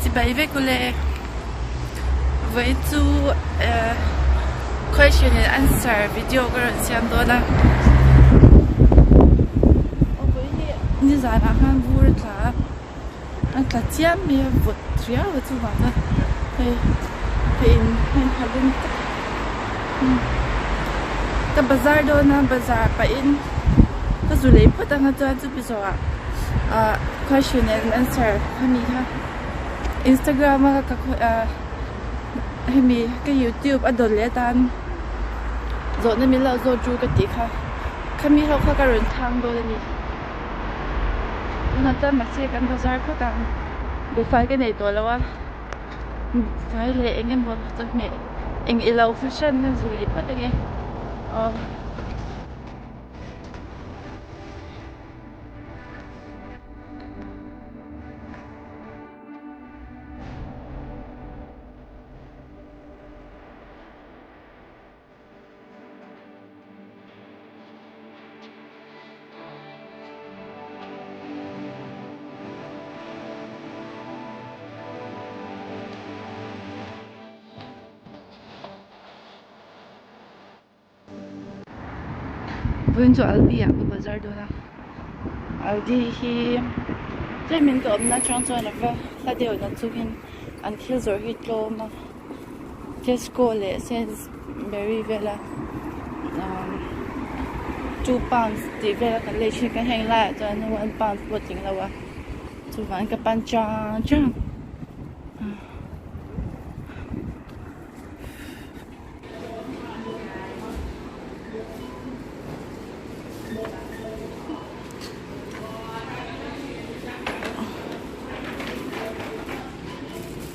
chỉ bảy về cô lệ với chú question and answer video cái rồi xem đó là như vậy là han vui là anh ta chiếm mi vượt riêng với chú bạn đó thì hay lên cái bazaar đó na bazaar pain cái du lịch bắt đầu cho chú bây giờ question and answer kami ha Instagram cái hemi cái YouTube ở đâu lấy tan rồi nên mình là rồi chú cái tí ha kami học cái人thang đó đi nó ta mà xe cái bazaar có cả để phải cái nàyตัวแล้วว่าphải lệ anh em một tôi mẹ anh yêu fashion nên du lịch bắt được nghe Vốn cho Aldi cái bazaar đó là Aldi thì cái mình có 엄마 transfer là vậy là điều là chú hình anh thiếu rồi hết lo mà Tesco lệ Sainsbury về là 2 pounds thì về là cái lệ chỉ cái hàng lại cho nên 1 pound một tiền là vậy chú vẫn cái pan trăng trăng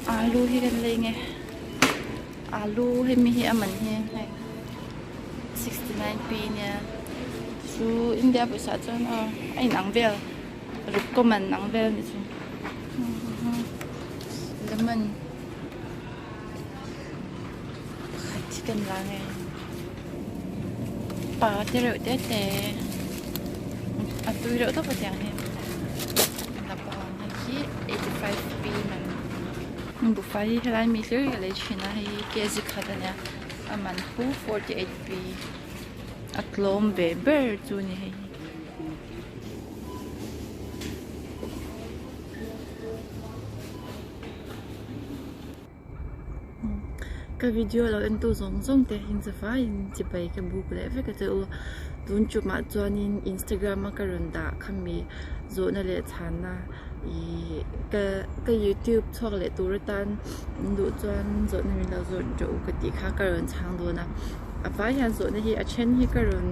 alu hi kan lei nge alu he mi hi aman he 69p nha su India paisa chon ai nang vel ruk ko man nang vel ni chu lemon chicken la nge pa te ro te a tu ro to pa tiang he la pa hi 85p man buộc phải lại mìnhซื้ออะไรชิ้นนะให้เกจิขัดเนี่ยมันหู48p อัดลมเบเบอร์จูนี่ให้cái video là anh tu giống thế hình sẽ phải chỉ bay cái book lệ với cái chỗ tuần chụp mà cho nên Instagram mà cái人đã khăm mi rồi nó lệ chán na cái YouTube cho lệ tu rồi tan đủ chọn rồi nên là rồi chỗ cái tí khác cái人唱多na à phải hàng rồi này à trên hi cái人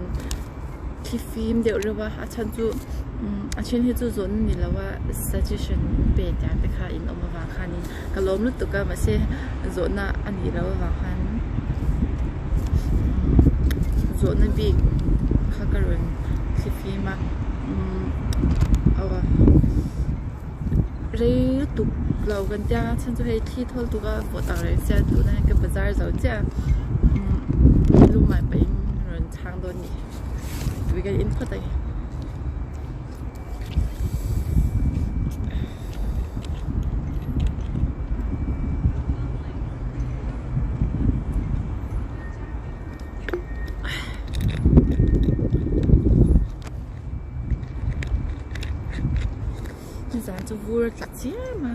ที่ฟิล์มเดี๋ยวเรียกว่าอาจารย์จูอาจารย์ที่จูจนนี่แล้วว่า suggestion เป็นอย่างไปค่ะอินออกมาวางคันนี้ก็ล้มลุกตุกมาเสียจนน่ะอันนี้แล้ววางคันจนนั่นบีค่ะกระรุ่นที่ฟิล์มมาเอาว่าเรื่องตุกเรากันจ้าฉันจะให้ที่ทอดตุกก็ปวดอะไรเสียตุกนั่นก็บาซาร์เราจ้ารู้ไหมไปเรื่องทางโดนนี่we get input đây bây giờ tôi vui thật chứ mà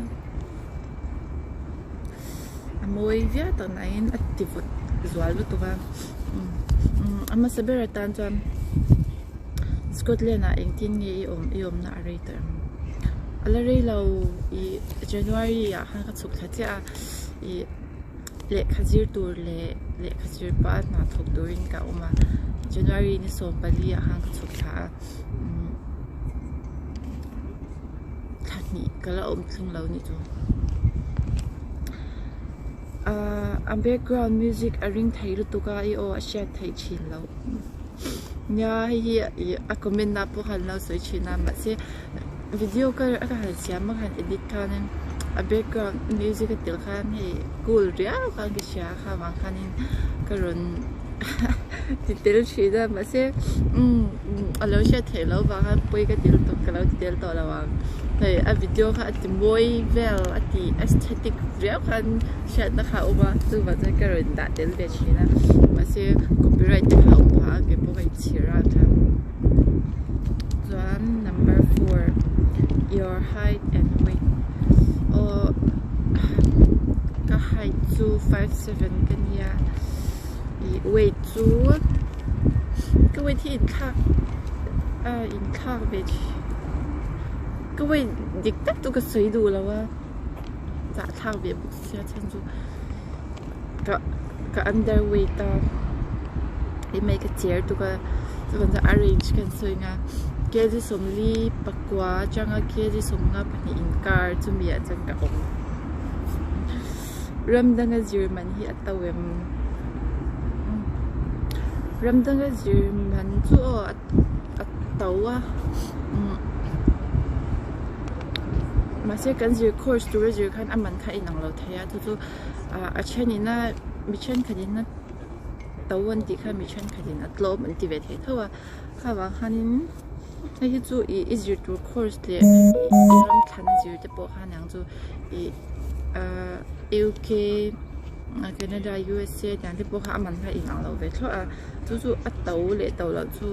môi viết tao này active visual với tôi vào ama saber tan cho Scotland na engtin ngi iom na rater alare lo I January ya han ka chuk thatia I le khajir tur le khajir pa na thok durin ka uma January ni som pali ya han ka chuk tha thani kala thung lo ni chu background music a ring thai lu tuka I o a share thai chin lo nhà hi a comment na po hal na soi china ma se video ka hal siam ma han edit ka nen a background music ka til khan hi cool ria ka ki sha kha wang khanin karon ti tel chida ma se a lo sha thelo wa ha poi ka til to ka lo til to la wa hey a video ka ati moi vel ati aesthetic real kan chat na kha uma tu ba ta ka rin da del be china ma se copyright ka umpa ke po kai chira tha Zwan number 4 your height and weight or ka height to 5'7" kan ya weight to ka weight hi in khak beก็เว้ยดิกตักตัวก็สวยดูแล้วว่าจะทางเบียบุกเสียฉันจูก็ underweight ต่อไอ้ไม่ก็เจียร์ตัวก็จะ arrange กันสวยงามเกี่ยที่สมลีปักว่าจังเกี่ยที่สมงาปนิอินการจุมีอาจังกับองเริ่มดังกับเยอรมันที่อัตเวมเริ่มดังกับเยอรมันจูอัตว่ามาเสียกันจีคอร์สตัวจีคันอามันค่ะอินังเราเทียทุกอาเช่นนี้นะมิชันคดีนะตัววันที่ค่ะมิชันคดีนะตัวมันที่เวทีเท่าว่าค่ะว่าคันนี้ไอ้ที่จูอีจีตัวคอร์สเลยอีรำคันจีจะบอกคันยังจูUK แคนาดา USA อย่างที่บอกค่ะอามันค่ะอินังเราเวทีจูอัตตัวเลยตัวเราจู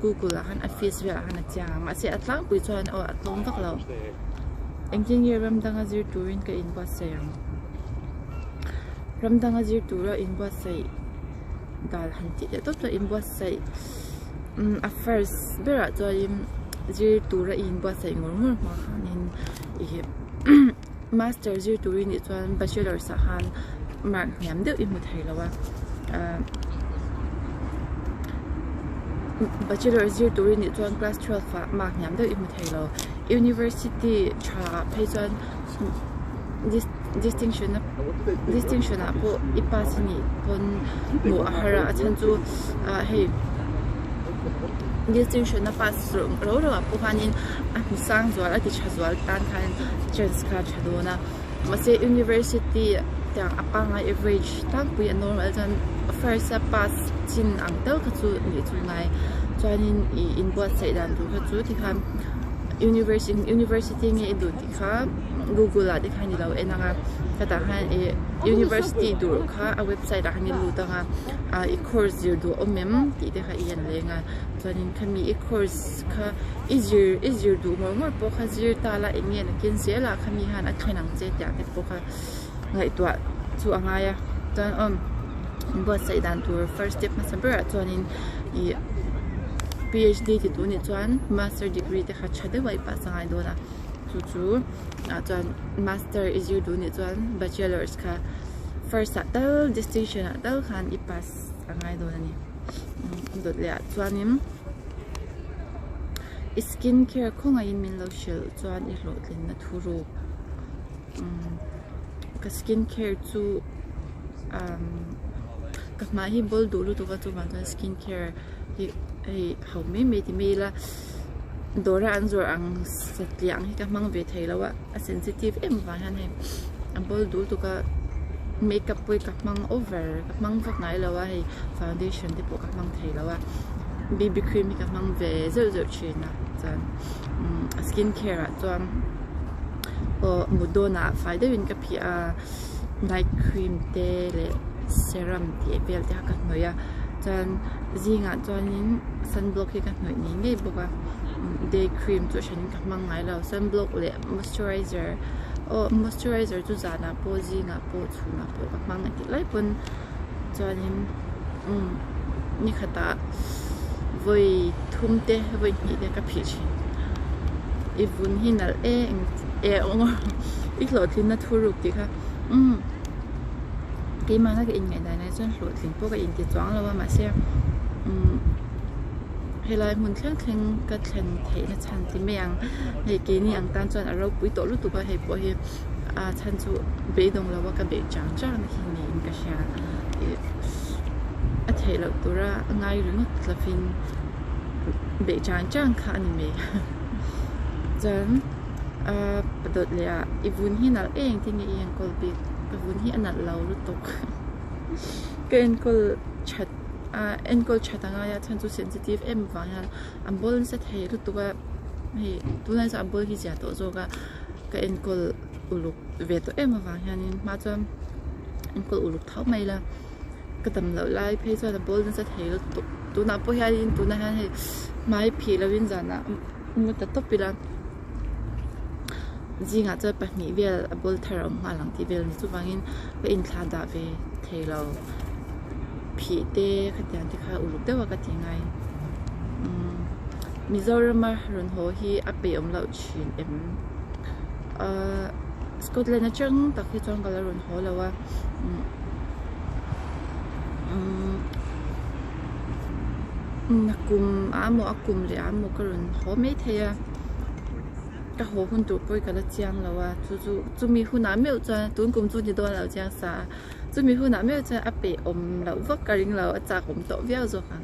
กูกูละคันอัฟฟิศเวลาคันจ้ามาเสียอัตลังปุยจวนอัตลงทักเราEngkau ramdang azir turin ke inbuat sayang. Ramdang azir tura inbuat say. Dal hanti dia tu tu inbuat say. At first berat tu azir tura inbuat say ngurmur mahanin. Master azir turin itu an bachelor sahan mark nyam deu imut hai lawa. Bachelor azir turin itu an class 12 fa mark nyam deu imut hai lawa. University cha paisan distinction po ipasini pon mo ahara achanju hey distinction na pass ro po hanin sang zwal ati chazwal tan khan chance ka chadona mase university ta apanga average tan pui normal tan first pass chin ang tel ka chu ni chu ngai chuanin I inbox sai dan tu ka chu ti khan university nge edu ti kha Google la de khani law enanga kata han university dur kha a website a hani lu tanga a course dir du omem ti de kha yen lenga chanin khami course kha easier du more po kha zir ta la engen kin se la khami han a thainang che ta te po kha ngai twa chu anga ya tan but sai dan tour first step ma saber chanin PhD ti tu ni chuan master degree te kha chade wai pa sangai do na chu chuan master is you do ni chuan bachelors kha first atal distinction atal khan I pass angai do na ni dot le chuanin skin care khonga in min lo shel chuan I lo tlin na thuru ka skin care chu ka ma hi bol do lu to ka chu ma skin care hey how me ti me la dora anzor ang satliang hi ka mang ve thailawa a sensitive em wa han he ambol du tu ka makeup poi ka mang over ka mang vak ngai lawa he foundation te po ka mang thailawa BB cream ka mang ve zo china chan skin care chuan o mudona faida win ka phi a night cream te le serum ti epel te ka noya chan zinga chuanin sunblock hi ka hnoi ni ngei boka day cream chu shan ka mang ngai lo sunblock le moisturizer chu zana po zinga po chuna po ka mang ti lai pon chuanin ni khata voi thumte voi ni de ka phi chi ivun hinal ong iklo thin na thuruk ti kha cái mà nó cái in ngày này cho lụa liền phố cái in thì choáng là mà xem hay là muốn khen cái khen thấy nó chăn thì miệng hay cái này ăn tan cho nó rau bụi tổ lúc tụi hay bỏ hay chăn chú bị động là cái bị trắng trắng thì nhìn cái啥thấy là tụi ra ngay rồi nó là phim bị trắng trắng khá anh mày chân bắt đầu là ivun hi nào em thì nghĩ anh còn bị vun hi anat lau lutuk ke enkol chat anga ya chan chu sensitive em wa yan ambol se thei lutuka hi tu nai sa bol hi ja to zo ka enkol uluk ve to em wa hianin ma cham enkol uluk thau mai la ka tam lo lai phei cho la bol sa thei lo tu na po hianin tu na han he mai phi lo win jana mu ta to pila ji nga cha pa ni vel bol tharam ma lang ti vel ni chu wangin ka in thla da ve thei lo phi te ka tian ti kha uluk te wa ka ti ngai Mizoram run ho hi ape lo chin em Scotland na chang tak hi chang kala run ho lawa nakum amo akum le amo karun ho me theya ka ho hun tu poi kala chiang lawa chu mi hu na me cha tun kum chu ni do la chiang sa chu mi hu na me cha ape lo vak karing lo cha kum to viao zo kha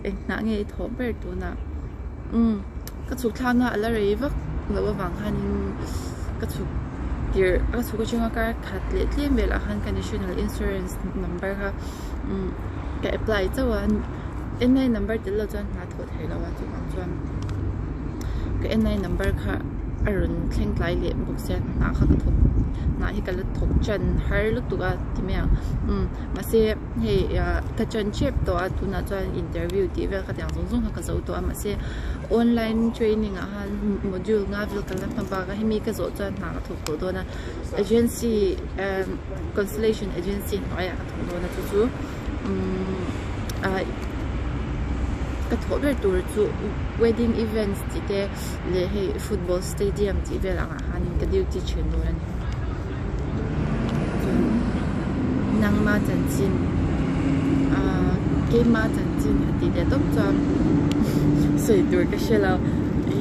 eng na nge thom ber tu na ka chu thang na ala rei vak lo wang hanin ka chu dir ka chu ko chinga ka khat le tlem bel a han ka national insurance number ha ka apply chawan NI number til lo chan na thot hei lawa chu ang chuan ka NI number kha arun thleng tlai le buk se na kha ka thop na hi kala thop chan har lu tu ga ti me ma se he ka chan chep to a tu na chuan interview ti vel ka tyang zong ka zo to ma se online training a han module nga vel kala pa ba ga himi ka zo chuan na ka thop ko do na agency constellation agency ai ka thop do na chu ka thop ber tur chu wedding events ti te le he football stadium ti vel anga hanin ka duty chen do ani nang ma chan chin game ma chan chin ti de top chuan soi tur ka shela I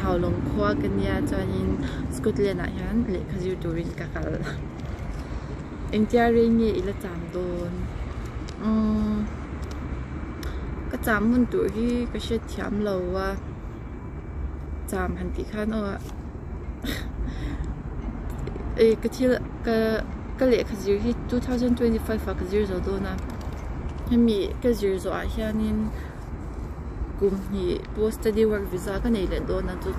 how long khwa kan ya chanin Scotland a hian le khazir turin ka kal engtia ringi ila cham don ka cham hun tur hi ka she thiam lo wa cham han ti khan ka thil ka le khazir hi 2025 fa khazir zo do na hemi khazir zo a hianin kum hi post study work visa ka nei le do na chu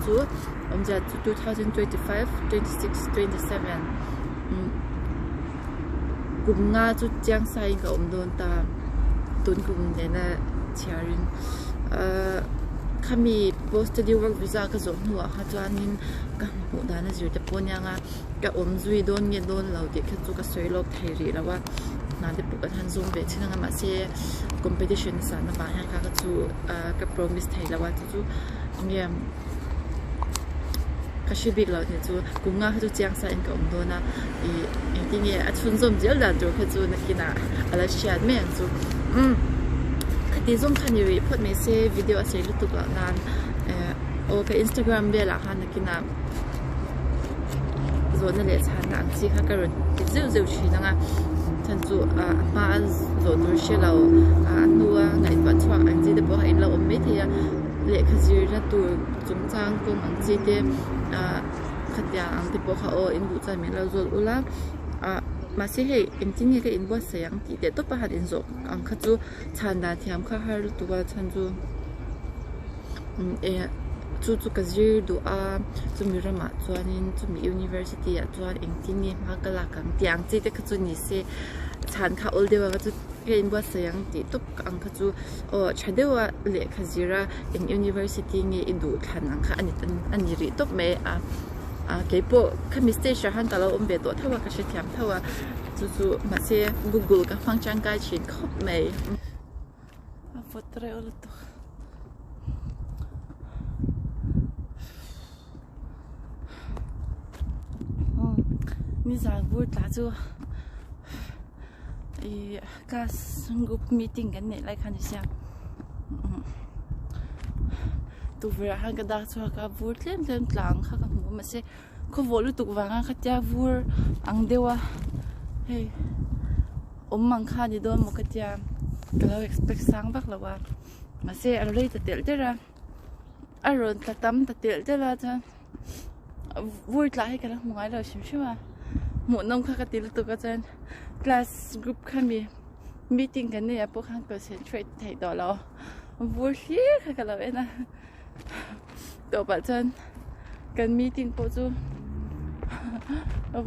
omja 2025 26 27 kum nga chu chiang sai ka don ta tun kum ne na chiarin khami post study work visa ka zo nuwa ha chuanin ka mu da na zir te ponya nga ka zui don nge don lo ti kha chu ka soi lok thei ri lawa na de pu ka han zoom be china nga ma se competition sa na ba ha ka chu ka promise thei lawa chu nge ka shibik lo ne chu kum nga chu chiang sa in ka do na I ti nge a chun zom jel da do kha chu na kina ala shat me chu ti zong khan yuri phot me se video ase lu tu la nan ka Instagram be la han kina zo na le chan na chi kha karun ti zu chi na nga chan chu ma zo dur she lo nuwa ngai pa chwa ang ji de bo hai lo me thia le khazir na tu chung chang kong ang ji te khatya ang ti bo kha in bu cha me lo zo ula mà sẽ hệ em tin như cái inbox sayang thì để tốt ba hạt in rồi ang khát chú chăn đá thì am khá hay lúc tu ba chăn chú chú cái gì đồ chú mi ra mà chú anh chú mi university chú anh em tin như mà cái là càng tiếng chỉ để khát chú như thế chăn khá ổn định và chú cái inbox sayang thì tốt ang khát chú chả đểว่าlệ khát gì ra in university như in đồ chăn ang khá anh gì tốt mấy cái bộ cái mistake han ta lo be to thawa ka she thiam thawa chu ma se Google ka phang chang kai chin khop mai fotre ol to ni za bu ta chu ka group meeting kan ne lai khan sia tu vera han ka da chu ka vur tlem tlang kha ka mu ma se ko volu tu wanga khatya vur ang dewa hey mang kha di don mo katya kalo expect sang bak lawa ma se alrei ta tel tera aron ta tam ta tel tera cha vur tla he kala mungai lo shim shima mu nom kha ka til tu ka chan class group khan mi meeting kan ne apo khang concentrate thei do lo vur hi kha ka lo ena to ba chan kan meeting po chu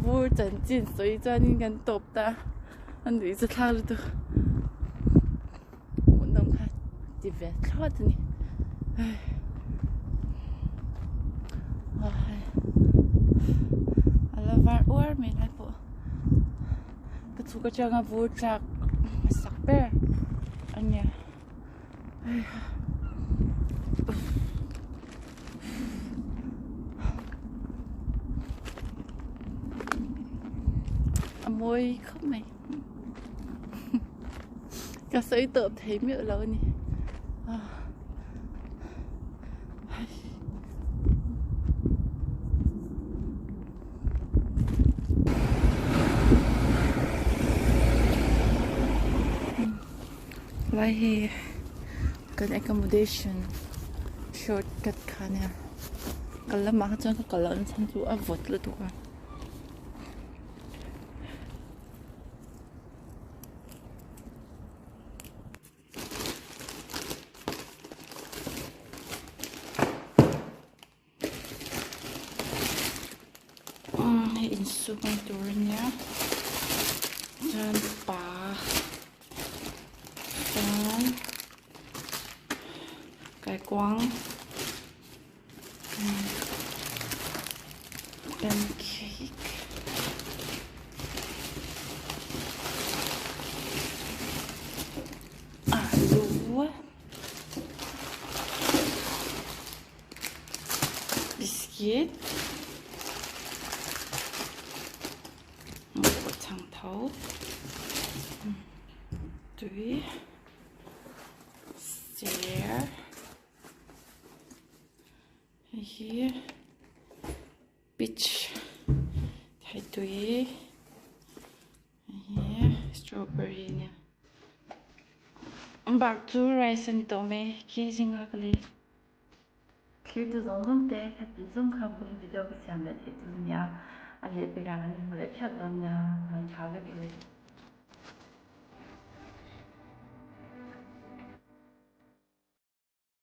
vur chan chin soi chan in kan top ta an ri cha thar tu mun dam kha ti ve thot ni ala var or me lai po ka chu ka changa vur chak sak per anya môi không này cả sấy tợp thấy miệng lâu nè lại thì cần accommodation shortcut khá nè cần làm mà cho cái lần sang chỗ áp vượt lên tụi con instrumenturnya dan pa dan cái quang pancake alu biscuit thằng thấu tùy xẻ here peach thái tùy here strawberry nè bạc chú rice and tome kia gì ngạc lì khi tôi giống không té thì tôi giống không có video cái xem lại thì tôi nhà anh ấy bây giờ anh ấy mới chắc là nhà khá là cái